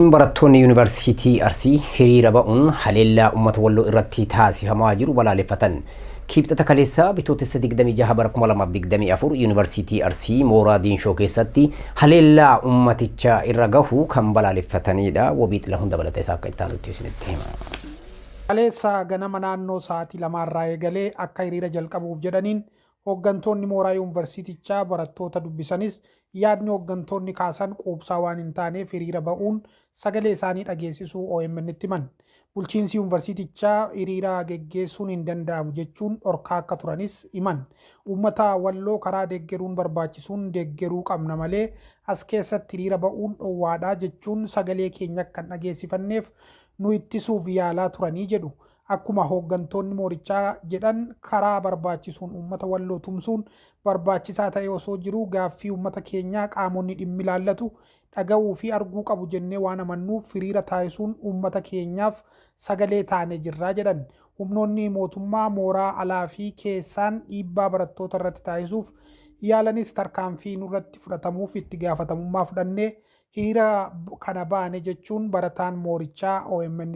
Barattoonni Yuunivarsiitii Arsii hiriira ba'uun haleellaa uummata Walloo irratti taasifamaa jiru balaaleffatan. Kibxata kaleessaa bitootessa 26 bara 2024 Yuunivarsiitii Arsii mooraa Diinshoo keessatti haleellaa uummatichaa irra gahu kan balaaleffatanidha. Wabii xilahun dabalata isaa akka itti aanutti isinitti hima. Kaleessa ganama naannoo sa'aatii 2 eegalee akka hiriira jalqabuuf jedhaniin hooggantoonni mooraa yuunivarsiitichaa barattoota dubbisanis yaadni hooggantoonni kaasan quubsaa waan hin taaneef hiriira ba'uun sagalee isaanii dhageessisuu OMN itti himan. Bulchiinsi yuunivarsiitichaa hiriira geggeessuun hin danda'amu jechuun dhorkaa akka turanis himan. Uummata Walloo karaa deeggaruun barbaachisuun deeggaruu qabna malee as keessatti hiriira ba'uun dhowwaadhaa jechuun sagalee keenya kan dhageessifanneef nu ittisuuf yaalaa turanii jedhu. Akkuma hooggantoonni moorichaa jedhan karaa barbaachisuun uummata Walloo tumsuun barbaachisaa ta'e osoo jiru gaaffii uummata keenyaa qaamonni dhimmi ilaallatu dhaga'uu fi arguu qabu jennee waan amannuuf hiriira taasisuun uummata keenyaaf sagalee taanee jirraa jedhan. Humnoonni mootummaa mooraa alaa fi keessaan dhiibbaa barattoota irratti taasisuuf yaalanis tarkaanfii nurratti fudhatamuuf itti gaafatamummaa fudhannee hiriira kana baane jechuun barataan moorichaa OMN